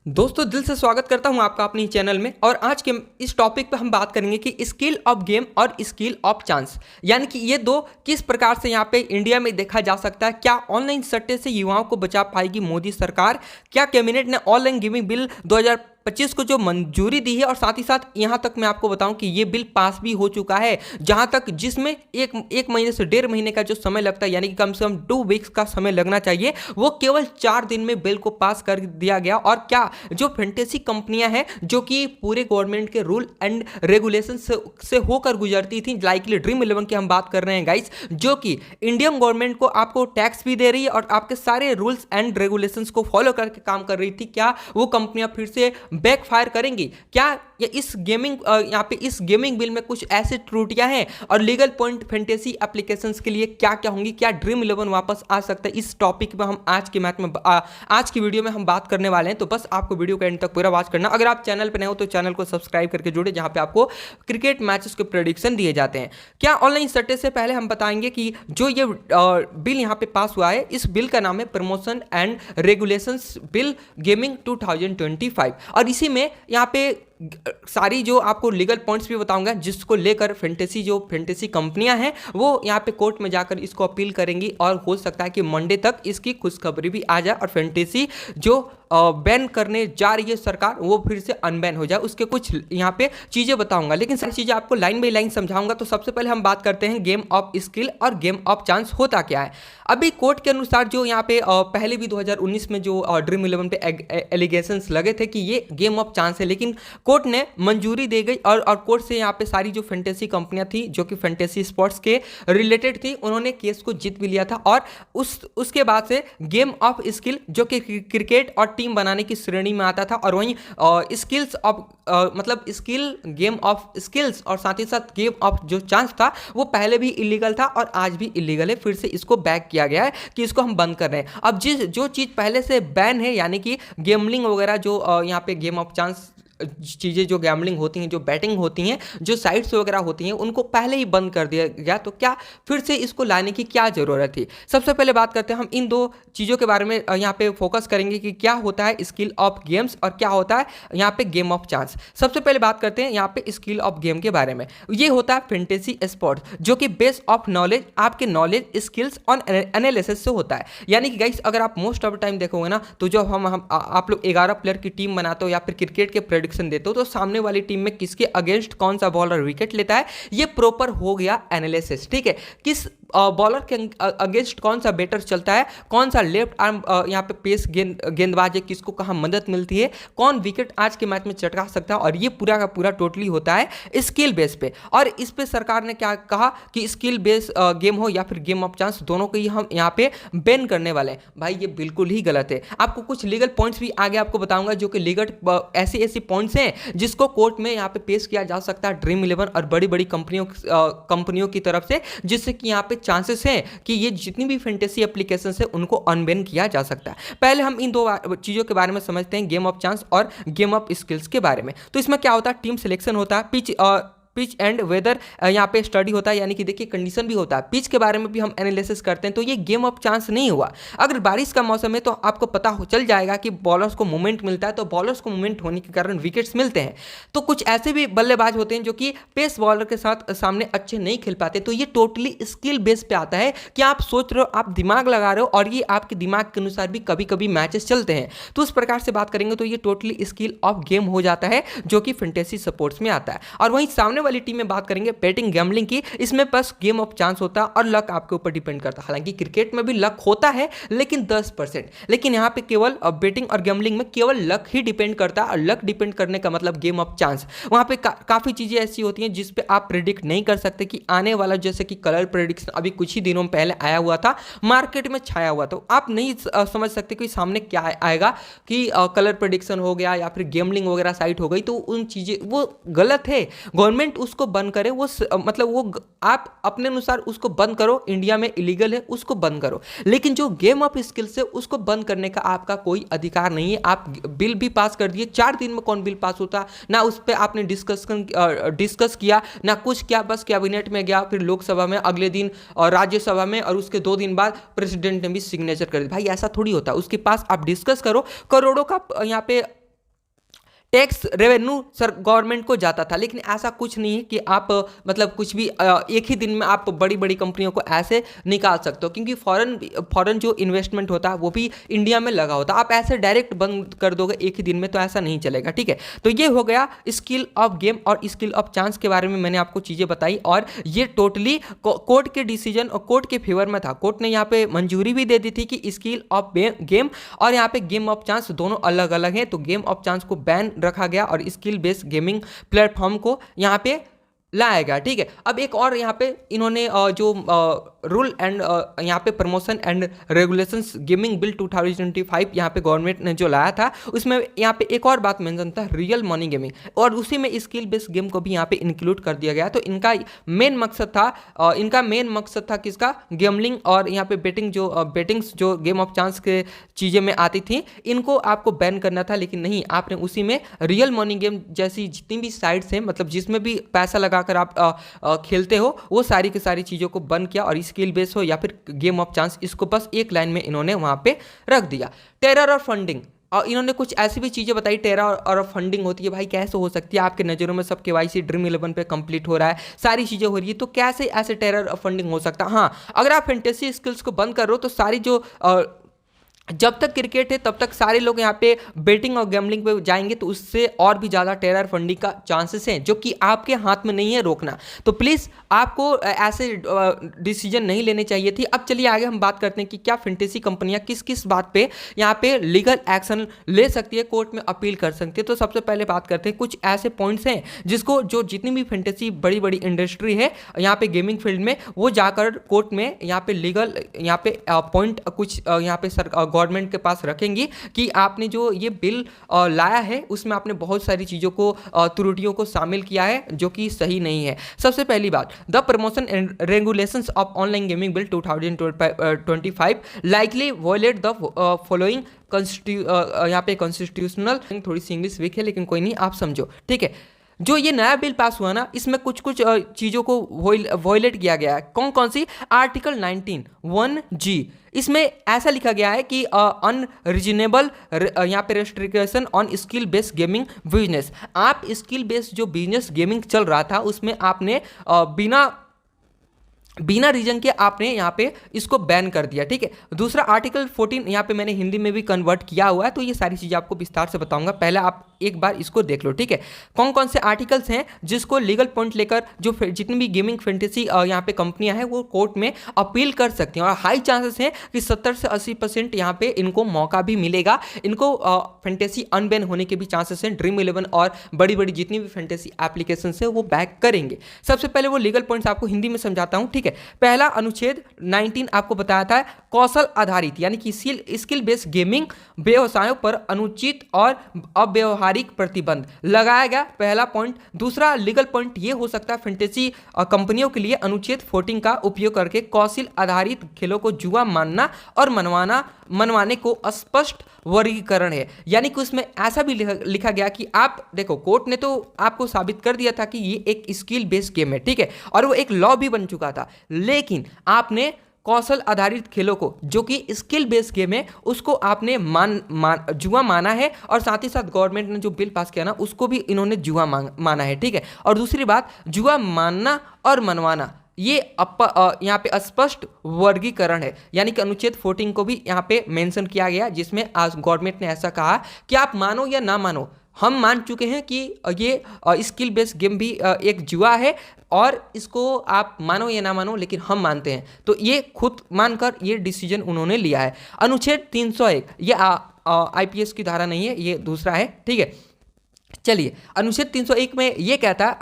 दोस्तों दिल से स्वागत करता हूं आपका अपनी चैनल में। और आज के इस टॉपिक पे हम बात करेंगे कि स्किल ऑफ गेम और स्किल ऑफ चांस, यानी कि ये दो किस प्रकार से यहाँ पे इंडिया में देखा जा सकता है। क्या ऑनलाइन सट्टे से युवाओं को बचा पाएगी मोदी सरकार? क्या कैबिनेट ने ऑनलाइन गेमिंग बिल 2025 को जो मंजूरी दी है, और साथ ही साथ यहां तक मैं आपको बताऊं कि ये बिल पास भी हो चुका है, जहां तक जिसमें एक महीने से 1.5 महीने का जो समय लगता है, यानी कि कम से कम 2 वीक्स का समय लगना चाहिए, वो केवल 4 दिन में बिल को पास कर दिया गया। और क्या जो फैंटेसी कंपनियां हैं जो कि पूरे गवर्नमेंट के रूल एंड रेगुलेशन से होकर गुजरती थी, लाइकली ड्रीम 11 की हम बात कर रहे हैं गाइस, जो कि इंडियन गवर्नमेंट को आपको टैक्स भी दे रही है और आपके सारे रूल्स एंड रेगुलेशंस को फॉलो करके काम कर रही थी, क्या वो कंपनियां फिर से बैकफायर करेंगी? क्या इस यहाँ पे इस गेमिंग बिल में कुछ ऐसे त्रुटियां हैं? और लीगल पॉइंट फैंटेसी एप्लीकेशंस के लिए क्या क्या होंगी? क्या ड्रीम 11 वापस आ सकता है? इस टॉपिक में हम आज के मैच में आज की वीडियो में हम बात करने वाले हैं। तो बस आपको वीडियो के एंड तक पूरा वॉच करना। अगर आप चैनल पर नए हो तो चैनल को सब्सक्राइब करके जुड़े, जहां पे आपको क्रिकेट मैचेस के प्रेडिक्शन दिए जाते हैं। क्या ऑनलाइन सट्टे से पहले हम बताएंगे कि जो ये बिल यहाँ पे पास हुआ है, इस बिल का नाम है promotion and regulations bill gaming 2025। और इसी में यहाँ पे सारी जो आपको लीगल पॉइंट्स भी बताऊंगा, जिसको लेकर फैंटेसी कंपनियां हैं वो यहाँ पे कोर्ट में जाकर इसको अपील करेंगी, और हो सकता है कि मंडे तक इसकी खुशखबरी भी आ जाए और फैंटेसी जो बैन करने जा रही है सरकार, वो फिर से अनबैन हो जाए। उसके कुछ यहाँ पे चीजें बताऊंगा, लेकिन सारी चीजें आपको लाइन बाई लाइन समझाऊंगा। तो सबसे पहले हम बात करते हैं गेम ऑफ स्किल और गेम ऑफ चांस होता क्या है। अभी कोर्ट के अनुसार जो यहाँ पे पहले भी 2019 में जो ड्रीम 11 पे एलिगेशंस लगे थे कि ये गेम ऑफ चांस है, लेकिन कोर्ट ने मंजूरी दे गई और कोर्ट से यहाँ पे सारी जो फैंटेसी कंपनियां थी जो कि फैंटेसी स्पोर्ट्स के रिलेटेड थी, उन्होंने केस को जीत भी लिया था। और उसके बाद से गेम ऑफ स्किल जो कि क्रिकेट और टीम बनाने की श्रेणी में आता था, और वहीं स्किल्स ऑफ मतलब स्किल गेम ऑफ स्किल्स और साथ ही साथ गेम ऑफ जो चांस था वो पहले भी इलीगल था और आज भी इलीगल है। फिर से इसको बैक किया गया है कि इसको हम बंद कर रहे हैं। अब जो चीज़ पहले से बैन है, यानी कि गेमलिंग वगैरह, जो यहाँ पे गेम ऑफ चांस चीज़ें जो गैम्बलिंग होती हैं, जो बैटिंग होती हैं, जो साइट्स वगैरह होती हैं, उनको पहले ही बंद कर दिया गया। तो क्या फिर से इसको लाने की क्या ज़रूरत थी? सबसे पहले बात करते हैं हम इन दो चीज़ों के बारे में। यहाँ पे फोकस करेंगे कि क्या होता है स्किल ऑफ गेम्स और क्या होता है यहाँ पे गेम ऑफ चांस। सबसे पहले बात करते हैं यहाँ पे स्किल ऑफ गेम के बारे में। ये होता है फैंटेसी स्पोर्ट्स, जो कि बेस ऑफ नॉलेज, आपके नॉलेज स्किल्स और एनालिसिस से होता है। यानी कि गाइस, अगर आप मोस्ट ऑफ टाइम देखोगे ना, तो जब आप लोग 11 प्लेयर की टीम बनाते हो या फिर क्रिकेट के देते हो, तो सामने वाली टीम में किसके अगेंस्ट कौन सा बॉलर विकेट लेता है, ये प्रॉपर हो गया एनालिसिस। ठीक है, किस बॉलर के अगेंस्ट कौन सा बैटर चलता है, कौन सा लेफ्ट आर्म यहाँ पे पेस गेंदबाज है, किसको कहाँ मदद मिलती है, कौन विकेट आज के मैच में चटका सकता है, और ये पूरा का पूरा टोटली होता है स्किल बेस पे। और इस पे सरकार ने क्या कहा कि स्किल बेस गेम हो या फिर गेम ऑफ चांस, दोनों को ही हम यहाँ पे बैन करने वाले हैं। भाई ये बिल्कुल ही गलत है। आपको कुछ लीगल पॉइंट्स भी आगे आपको बताऊंगा, जो कि लीगल ऐसी पॉइंट्स हैं जिसको कोर्ट में यहाँ पे पेश किया जा सकता है ड्रीम 11 और बड़ी बड़ी कंपनियों की तरफ से, जिससे कि यहाँ पे चांसेस हैं कि ये जितनी भी फैंटेसी एप्लीकेशन है उनको अनबैन किया जा सकता है। पहले हम इन दो चीजों के बारे में समझते हैं, गेम ऑफ चांस और गेम ऑफ स्किल्स के बारे में। तो इसमें क्या होता है, टीम सिलेक्शन होता है, पिच एंड वेदर यहाँ पे स्टडी होता है, यानी कि देखिए कंडीशन भी होता है। पिच के बारे में भी हम एनालिसिस करते हैं। तो ये गेम ऑफ चांस नहीं हुआ। अगर बारिश का मौसम है तो आपको पता चल जाएगा कि बॉलर्स को मूवमेंट मिलता है, तो बॉलर्स को मूवमेंट होने के कारण विकेट्स मिलते हैं। तो कुछ ऐसे भी बल्लेबाज होते हैं जो कि पेस बॉलर के साथ सामने अच्छे नहीं खेल पाते। तो ये टोटली स्किल बेस पे आता है कि आप सोच रहे हो, आप दिमाग लगा रहे हो, और ये आपके दिमाग के अनुसार भी कभी कभी मैचेस चलते हैं। तो उस प्रकार से बात करेंगे तो ये टोटली स्किल ऑफ गेम हो जाता है, जो कि फैंटेसी स्पोर्ट्स में आता है। और वहीं सामने वाली टीम में बात करेंगे बैटिंग गैम्बलिंग की, इसमें बस गेम ऑफ चांस होता है और लक आपके ऊपर डिपेंड करता है। हालांकि क्रिकेट में भी लक होता है, लेकिन 10%, लेकिन यहाँ पे केवल बैटिंग और गैम्बलिंग में केवल लक ही डिपेंड करता है। और लक डिपेंड करने का मतलब गेम ऑफ चांस, वहां पे काफी चीजें ऐसी होती हैं जिस पे आप प्रेडिक्ट नहीं कर सकते कि आने वाला, जैसे कि कलर प्रेडिक्शन अभी कुछ ही दिनों में पहले आया हुआ था, मार्केट में छाया हुआ, तो आप नहीं समझ सकते कि सामने क्या आएगा, कि कलर प्रेडिक्शन हो गया या फिर गैम्बलिंग वगैरह साइट हो गई, तो उन चीजें वो गलत है। गवर्नमेंट उसको बंद करे, वो मतलब वो आप अपने अनुसार उसको बंद करो। इंडिया में इलीगल है, उसको बंद करो, लेकिन जो गेम ऑफ स्किल्स है उसको बंद करने का आपका कोई अधिकार नहीं है। आप बिल भी पास कर दिए, 4 दिन में कौन बिल पास होता, ना उस पर आपने डिस्कस किया, ना कुछ किया, बस कैबिनेट में गया, फिर लोकसभा में, अगले दिन और राज्यसभा में, और उसके 2 दिन बाद प्रेसिडेंट ने भी सिग्नेचर कर दिया। भाई ऐसा थोड़ी होता है। उसके पास आप डिस्कस करो, करोड़ों का यहाँ पे टैक्स रेवेन्यू सर गवर्नमेंट को जाता था। लेकिन ऐसा कुछ नहीं है कि आप मतलब कुछ भी एक ही दिन में आप बड़ी बड़ी कंपनियों को ऐसे निकाल सकते हो, क्योंकि फॉरेन जो इन्वेस्टमेंट होता है वो भी इंडिया में लगा होता है। आप ऐसे डायरेक्ट बंद कर दोगे एक ही दिन में तो ऐसा नहीं चलेगा, ठीक है। तो ये हो गया स्किल ऑफ गेम और स्किल ऑफ चांस के बारे में मैंने आपको चीज़ें बताई, और ये टोटली कोर्ट के डिसीजन और कोर्ट के फेवर में था। कोर्ट ने यहाँ पे मंजूरी भी दे दी थी कि स्किल ऑफ गेम और यहाँ पे गेम ऑफ चांस दोनों अलग अलग हैं। तो गेम ऑफ चांस को बैन रखा गया और स्किल बेस्ड गेमिंग प्लेटफॉर्म को यहाँ पे लाया गया, ठीक है। अब एक और यहाँ पे इन्होंने जो रूल एंड यहाँ पे promotion and regulations gaming bill 2025 यहाँ पे गवर्नमेंट ने जो लाया था, उसमें यहाँ पे एक और बात मेंशन था, रियल मनी गेमिंग, और उसी में स्किल बेस्ड गेम को भी यहाँ पे इंक्लूड कर दिया गया। तो इनका मेन मकसद था किसका, गेमलिंग और यहाँ पे बेटिंग्स जो गेम ऑफ चांस के चीज़ें में आती थी, इनको आपको बैन करना था। लेकिन नहीं, आपने उसी में रियल मनी गेम जैसी जितनी भी साइट्स हैं, मतलब जिसमें भी पैसा लगाकर आप खेलते हो, वो सारी की सारी चीज़ों को बंद किया, और स्किल बेस हो या फिर गेम ऑफ चांस, इसको बस एक लाइन में इन्होंने वहां पे रख दिया। टेरर और फंडिंग, और इन्होंने कुछ ऐसी भी चीज़ें बताई। टेरर और फंडिंग होती है, भाई कैसे हो सकती है, आपके नज़रों में सब KYC ड्रीम 11 पे कंप्लीट हो रहा है, सारी चीज़ें हो रही है, तो कैसे ऐसे टेरर और फंडिंग हो सकता है। हाँ, अगर आप फैंटेसी स्किल्स को बंद कर रहे हो तो सारी जो जब तक क्रिकेट है तब तक सारे लोग यहाँ पे बेटिंग और गैम्बलिंग पे जाएंगे, तो उससे और भी ज़्यादा टेरर फंडिंग का चांसेस हैं, जो कि आपके हाथ में नहीं है रोकना। तो प्लीज़ आपको ऐसे डिसीजन नहीं लेने चाहिए थी। अब चलिए आगे हम बात करते हैं कि क्या फैंटेसी कंपनियाँ किस किस बात पे यहाँ पे लीगल एक्शन ले सकती है, कोर्ट में अपील कर सकती है। तो सबसे पहले बात करते हैं, कुछ ऐसे पॉइंट्स हैं जिसको जो जितनी भी फैंटेसी बड़ी बड़ी इंडस्ट्री है यहाँ पे गेमिंग फील्ड में, वो जाकर कोर्ट में यहाँ पे लीगल यहाँ पे पॉइंट कुछ यहाँ पे गवर्नमेंट के पास रखेंगी कि आपने जो ये बिल लाया है उसमें आपने बहुत सारी चीज़ों को त्रुटियों को शामिल किया है जो कि सही नहीं है। सबसे पहली बात, the promotion and regulations of online gaming bill 2025 likely violate the following यहाँ पे कॉन्स्टिट्यूशनल, थोड़ी सी इंग्लिश वीक है लेकिन कोई नहीं, आप समझो, ठीक है। जो ये नया बिल पास हुआ ना, इसमें कुछ कुछ चीज़ों को वॉयलेट किया गया है। कौन कौन सी? आर्टिकल 19(1)(g), इसमें ऐसा लिखा गया है कि अनरीजनेबल यहाँ पे restriction on skill based gaming business. आप स्किल बेस्ड जो बिजनेस गेमिंग चल रहा था उसमें आपने बिना रीजन के आपने यहाँ पे इसको बैन कर दिया, ठीक है। दूसरा आर्टिकल 14 यहाँ पे मैंने हिंदी में भी कन्वर्ट किया हुआ है, तो ये सारी चीज़ें आपको विस्तार से बताऊंगा, पहले आप एक बार इसको देख लो, ठीक है। कौन कौन से आर्टिकल्स हैं जिसको लीगल पॉइंट लेकर जो जितनी भी गेमिंग फैंटेसी यहाँ पे कंपनियां हैं वो कोर्ट में अपील कर सकती हैं, और हाई चांसेस हैं कि 70 से 80% यहाँ पे इनको मौका भी मिलेगा, इनको फैंटेसी अनबैन होने के भी चांसेस हैं। ड्रीम 11 और बड़ी बड़ी जितनी भी फैंटेसी एप्लीकेशन है वो बैक करेंगे। सबसे पहले वो लीगल पॉइंट्स आपको हिंदी में समझाता हूँ, ठीक है। पहला अनुच्छेद 19 आपको बताया था, कौशल आधारित यानी कि स्किल बेस्ड गेमिंग व्यवसायों पर अनुचित और अव्यवहारिक प्रतिबंध लगाया गया, पहला पॉइंट। दूसरा लीगल पॉइंट ये हो सकता है, फैंटेसी कंपनियों के लिए अनुच्छेद 14 का उपयोग करके कौशल आधारित खेलों को जुआ मानना और मनवाने को स्पष्ट वर्गीकरण है। यानी कि उसमें ऐसा भी लिखा गया कि आप देखो, कोर्ट ने तो आपको साबित कर दिया था कि ये एक स्किल बेस्ड गेम है, ठीक है, और वो एक लॉ भी बन चुका था, लेकिन आपने कौशल आधारित खेलों को जो कि स्किल बेस्ड गेम है उसको आपने जुआ माना है, और साथ ही साथ गवर्नमेंट ने जो बिल पास किया ना उसको भी इन्होंने जुआ माना है, ठीक है। और दूसरी बात, जुआ मानना और मनवाना ये यहाँ पे स्पष्ट वर्गीकरण है, यानी कि अनुच्छेद 14 को भी यहाँ पे मेंशन किया गया, जिसमें आज गवर्नमेंट ने ऐसा कहा कि आप मानो या ना मानो, हम मान चुके हैं कि ये स्किल बेस्ड गेम भी एक जुआ है, और इसको आप मानो या ना मानो लेकिन हम मानते हैं। तो ये खुद मानकर ये डिसीजन उन्होंने लिया है। अनुच्छेद 301, ये IPS की धारा नहीं है, ये दूसरा है, ठीक है। चलिए, अनुच्छेद 301 में ये कहता है,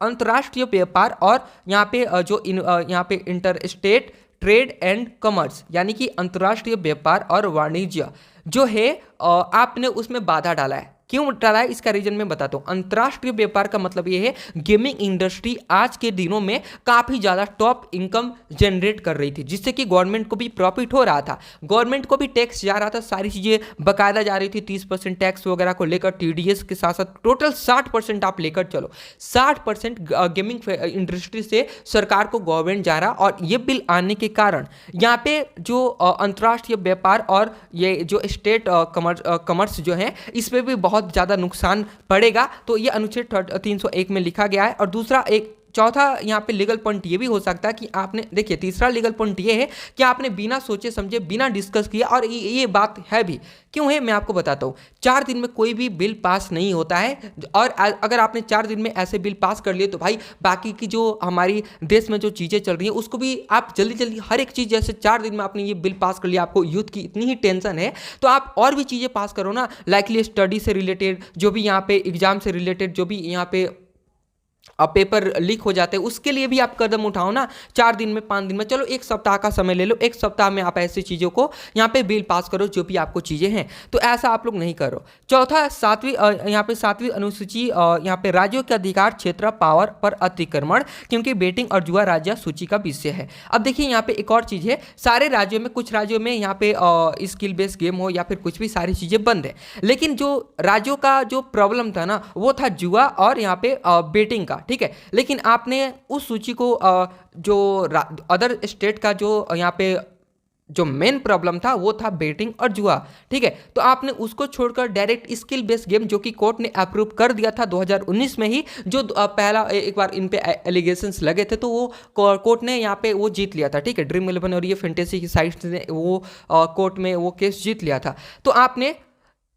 अंतर्राष्ट्रीय व्यापार और यहाँ पे यहाँ पे इंटरस्टेट ट्रेड एंड कॉमर्स, यानी कि अंतर्राष्ट्रीय व्यापार और वाणिज्य जो है आपने उसमें बाधा डाला है। क्यों डाला है इसका रीजन मैं बताता हूँ। अंतर्राष्ट्रीय व्यापार का मतलब ये है, गेमिंग इंडस्ट्री आज के दिनों में काफ़ी ज़्यादा टॉप इनकम जनरेट कर रही थी, जिससे कि गवर्नमेंट को भी प्रॉफिट हो रहा था, गवर्नमेंट को भी टैक्स जा रहा था, सारी चीज़ें बकायदा जा रही थी। 30% टैक्स वगैरह को लेकर TDS के साथ साथ टोटल 60% आप लेकर चलो, 60% गेमिंग इंडस्ट्री से सरकार को गवर्नमेंट जा रहा। और ये बिल आने के कारण यहाँ पे जो अंतर्राष्ट्रीय व्यापार और ये जो स्टेट कॉमर्स जो है, इस पर भी बहुत बहुत ज़्यादा नुकसान पड़ेगा। तो ये अनुच्छेद 301 में लिखा गया है। और दूसरा एक चौथा यहाँ पे लीगल पॉइंट ये भी हो सकता है कि आपने देखिए, तीसरा लीगल पॉइंट ये है कि आपने बिना सोचे समझे, बिना डिस्कस किया, और ये बात है भी, क्यों है मैं आपको बताता हूँ। 4 दिन में कोई भी बिल पास नहीं होता है, और अगर आपने 4 दिन में ऐसे बिल पास कर लिए तो भाई बाकी की जो हमारी देश में जो चीज़ें चल रही हैं उसको भी आप जल्दी जल्दी हर एक चीज़, जैसे 4 दिन में आपने ये बिल पास कर लिया, आपको यूथ की इतनी ही टेंशन है तो आप और भी चीज़ें पास करो ना, लाइकली स्टडी से रिलेटेड, जो भी यहाँ पे एग्जाम से रिलेटेड, जो भी यहाँ पे पेपर लीक हो जाते हैं उसके लिए भी आप कदम उठाओ ना। 4 दिन में, 5 दिन में, चलो 1 सप्ताह का समय ले लो, 1 सप्ताह में आप ऐसी चीज़ों को यहाँ पे बिल पास करो जो भी आपको चीज़ें हैं। तो ऐसा आप लोग नहीं करो। चौथा, यहाँ पे 7वीं अनुसूची, यहाँ पे राज्यों के अधिकार क्षेत्र पावर पर अतिक्रमण, क्योंकि बेटिंग और जुआ राज्य सूची का विषय है। अब देखिए यहाँ पे एक और चीज़ है, सारे राज्यों में, कुछ राज्यों में यहाँ पे स्किल बेस्ड गेम हो या फिर कुछ भी, सारी चीज़ें बंद है। लेकिन जो राज्यों का जो प्रॉब्लम था ना, वो था जुआ और यहाँ पे बेटिंग का, ठीक है। लेकिन आपने उस सूची को जो अदर स्टेट का जो यहाँ पे जो मेन प्रॉब्लम था वो था बेटिंग और जुआ, ठीक है। तो आपने उसको छोड़कर डायरेक्ट स्किल बेस्ड गेम, जो कि कोर्ट ने अप्रूव कर दिया था 2019 में ही, जो पहला एक बार इन पे एलिगेशंस लगे थे तो वो कोर्ट ने यहाँ पे वो जीत लिया था, ठीक है। ड्रीम 11 और ये फैंटेसी की साइट्स ने वो कोर्ट में वो केस जीत लिया था। तो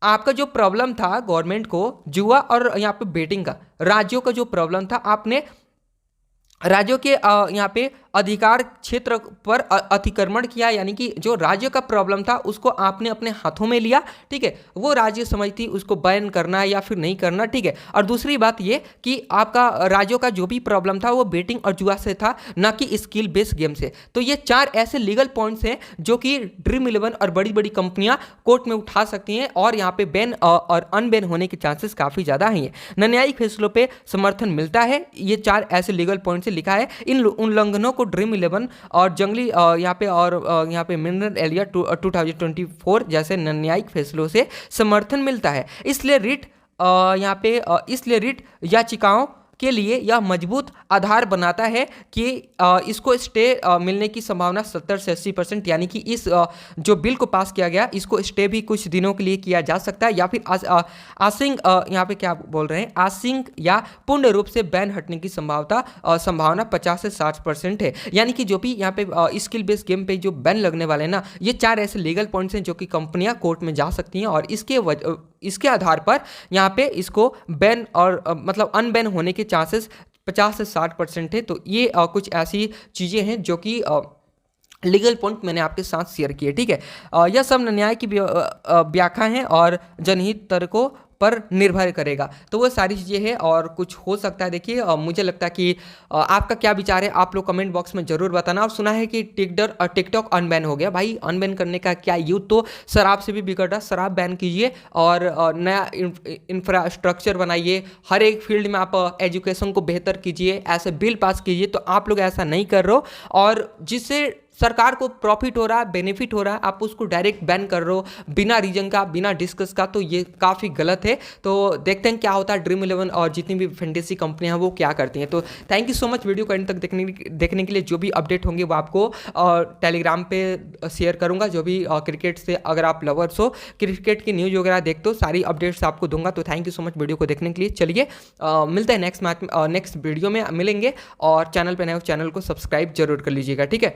आपका जो प्रॉब्लम था गवर्नमेंट को जुआ और यहाँ पे बेटिंग का, राज्यों का जो प्रॉब्लम था, आपने राज्यों के यहाँ पे अधिकार क्षेत्र पर अतिक्रमण किया, यानी कि जो राज्य का प्रॉब्लम था उसको आपने अपने हाथों में लिया, ठीक है। वो राज्य समझती उसको बैन करना है या फिर नहीं करना, ठीक है। और दूसरी बात ये कि आपका राज्यों का जो भी प्रॉब्लम था वो बेटिंग और जुआ से था, ना कि स्किल बेस्ड गेम से। तो ये 4 ऐसे लीगल पॉइंट्स हैं जो कि ड्रीम 11 और बड़ी बड़ी कंपनियां कोर्ट में उठा सकती हैं, और यहाँ पे बैन और अनबैन होने के चांसेस काफ़ी ज़्यादा हैं। न्यायिक फैसलों पर समर्थन मिलता है, ये 4 ऐसे लीगल पॉइंट से लिखा है। इन उल्लंघनों को ड्रीम 11 और जंगली यहाँ पे और यहाँ पे मिनरल एरिया 2024 जैसे न्यायिक फैसलों से समर्थन मिलता है। इसलिए रिट याचिकाओं के लिए यह मजबूत आधार बनाता है कि इसको स्टे मिलने की संभावना 70 से 80%, यानी कि इस जो बिल को पास किया गया इसको स्टे भी कुछ दिनों के लिए किया जा सकता है, या फिर आसिंग यहाँ पे क्या बोल रहे हैं, आसिंग या पूर्ण रूप से बैन हटने की संभावना 50 से 60% है। यानी कि जो भी यहाँ पे स्किल बेस्ड गेम पे जो बैन लगने वाले हैं ना, ये 4 ऐसे लीगल पॉइंट्स हैं जो कि कंपनियां कोर्ट में जा सकती हैं, और इसके आधार पर यहाँ पे इसको बैन और मतलब अनबैन होने के चांसेस 50 से 60% है। तो ये कुछ ऐसी चीज़ें हैं जो कि लीगल पॉइंट मैंने आपके साथ शेयर किए, ठीक है। यह सब न्याय की व्याख्या है और जनहित तर्कों पर निर्भर करेगा। तो वो सारी चीज़ें हैं, और कुछ हो सकता है। देखिए मुझे लगता है कि आपका क्या विचार है, आप लोग कमेंट बॉक्स में जरूर बताना। और सुना है कि टिकटॉक अनबैन हो गया। भाई अनबैन करने का क्या, यूथ तो शराब से भी बिगड़ रहा, शराब बैन कीजिए और नया इंफ्रास्ट्रक्चर बनाइए, हर एक फील्ड में आप एजुकेशन को बेहतर कीजिए, ऐसे बिल पास कीजिए। तो आप लोग ऐसा नहीं कर रहे हो, और जिससे सरकार को प्रॉफिट हो रहा है, बेनिफिट हो रहा है, आप उसको डायरेक्ट बैन कर रहे हो बिना रीजन का, बिना डिस्कस का। तो ये काफ़ी गलत है। तो देखते हैं क्या होता है, ड्रीम 11 और जितनी भी फैंटेसी कंपनियां हैं वो क्या करती हैं। तो thank you so much video को एंड तक देखने के लिए। जो भी अपडेट होंगे वो आपको टेलीग्राम पे शेयर करूंगा। जो भी क्रिकेट से अगर आप लवर्स हो, क्रिकेट की न्यूज़ वगैरह देखते हो, सारी अपडेट्स आपको दूंगा। तो thank you so much video को देखने के लिए। चलिए मिलते हैं नेक्स्ट वीडियो में मिलेंगे, और चैनल पर नए हो चैनल को सब्सक्राइब जरूर कर लीजिएगा, ठीक है।